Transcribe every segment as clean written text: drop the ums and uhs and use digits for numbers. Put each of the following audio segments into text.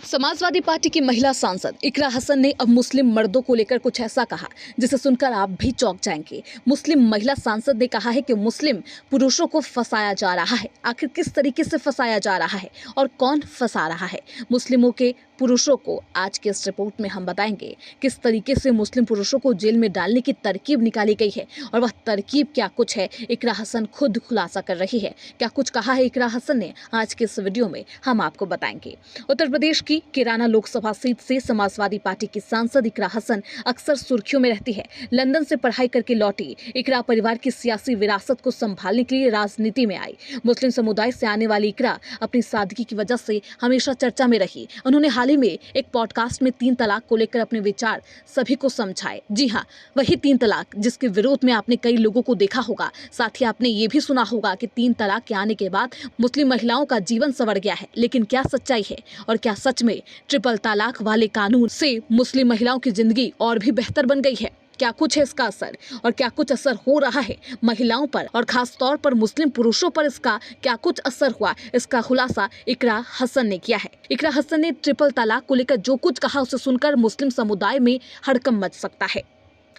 Samajwadi party की महिला सांसद इकरा हसन ने अब मुस्लिम मर्दों को लेकर कुछ ऐसा कहा जिसे सुनकर आप भी चौंक जाएंगे। मुस्लिम महिला सांसद ने कहा है कि मुस्लिम पुरुषों को फंसाया जा रहा है। आखिर किस तरीके से फंसाया जा रहा है और कौन फंसा रहा है मुस्लिमों के पुरुषों को? आज के इस रिपोर्ट में हम बताएंगे किस तरीके से मुस्लिम पुरुषों को जेल में डालने की तरकीब निकाली गई है और वह तरकीब क्या कुछ है, इकरा हसन खुद खुलासा कर रही है। क्या कुछ कहा है इकरा हसन ने, आज के इस वीडियो में हम आपको बताएंगे। उत्तर प्रदेश की किराना लोकसभा सीट से समाजवादी पार्टी की सांसद इकरा हसन अक्सर सुर्खियों में रहती है। लंदन से पढ़ाई करके लौटी इकरा परिवार की सियासी विरासत को संभालने के लिए राजनीति में आई। मुस्लिम समुदाय से आने वाली इकरा अपनी सादगी की वजह से हमेशा चर्चा में रही। उन्होंने हाल ही में एक पॉडकास्ट में 3 तलाक को लेकर अपने विचार सभी को समझाए। जी हाँ, वही 3 तलाक जिसके विरोध में आपने कई लोगों को देखा होगा। साथ ही आपने ये भी सुना होगा कि 3 तलाक के आने के बाद मुस्लिम महिलाओं का जीवन संवर गया है। लेकिन क्या सच्चाई है और क्या सच में ट्रिपल तलाक वाले कानून से मुस्लिम महिलाओं की जिंदगी और भी बेहतर बन गई है? क्या कुछ है इसका असर और क्या कुछ असर हो रहा है महिलाओं पर और खास तौर पर मुस्लिम पुरुषों पर? इसका क्या कुछ असर हुआ, इसका खुलासा इकरा हसन ने किया है। इकरा हसन ने ट्रिपल तलाक को लेकर जो कुछ कहा उसे सुनकर मुस्लिम समुदाय में हड़कंप मच सकता है।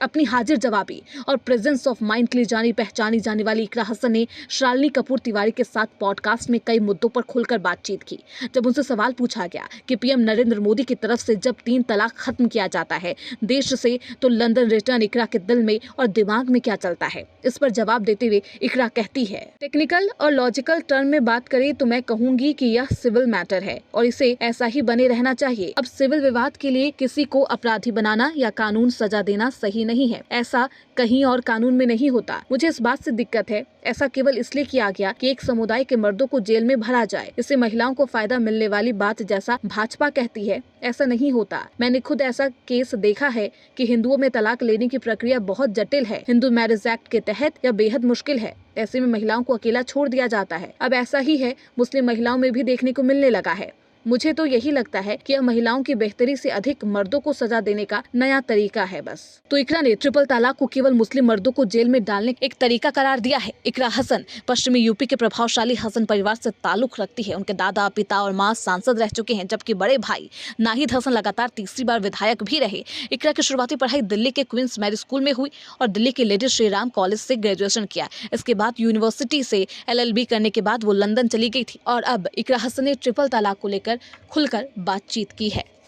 अपनी हाजिर जवाबी और प्रेजेंस ऑफ माइंड के लिए जानी पहचानी जाने वाली इकरा हसन ने शालिनी कपूर तिवारी के साथ पॉडकास्ट में कई मुद्दों पर खुलकर बातचीत की। जब उनसे सवाल पूछा गया कि पीएम नरेंद्र मोदी की तरफ से जब 3 तलाक खत्म किया जाता है देश से, तो लंदन रिटर्न इकरा के दिल में और दिमाग में क्या चलता है, इस पर जवाब देते हुए इकरा कहती है, टेक्निकल और लॉजिकल टर्म में बात करें तो मैं कहूंगी कि यह सिविल मैटर है और इसे ऐसा ही बने रहना चाहिए। अब सिविल विवाद के लिए किसी को अपराधी बनाना या कानून सजा देना सही नहीं है। ऐसा कहीं और कानून में नहीं होता। मुझे इस बात से दिक्कत है, ऐसा केवल इसलिए किया गया कि एक समुदाय के मर्दों को जेल में भरा जाए। इससे महिलाओं को फायदा मिलने वाली बात जैसा भाजपा कहती है, ऐसा नहीं होता। मैंने खुद ऐसा केस देखा है कि हिंदुओं में तलाक लेने की प्रक्रिया बहुत जटिल है, हिंदू मैरिज एक्ट के तहत यह बेहद मुश्किल है। ऐसे में महिलाओं को अकेला छोड़ दिया जाता है। अब ऐसा ही है मुस्लिम महिलाओं में भी देखने को मिलने लगा है। मुझे तो यही लगता है कि यह महिलाओं की बेहतरी से अधिक मर्दों को सजा देने का नया तरीका है बस। तो इकरा ने ट्रिपल तलाक को केवल मुस्लिम मर्दों को जेल में डालने एक तरीका करार दिया है। इकरा हसन पश्चिमी यूपी के प्रभावशाली हसन परिवार से ताल्लुक रखती है। उनके दादा, पिता और माँ सांसद रह चुके हैं, जबकि बड़े भाई नाहिद हसन लगातार तीसरी बार विधायक भी रहे। इकरा की शुरुआती पढ़ाई दिल्ली के क्वींस मैरी स्कूल में हुई और दिल्ली के लेडी श्री राम कॉलेज से ग्रेजुएशन किया। इसके बाद यूनिवर्सिटी से LLB करने के बाद वो लंदन चली गई थी और अब इकरा हसन ने ट्रिपल तलाक को लेकर खुलकर बातचीत की है।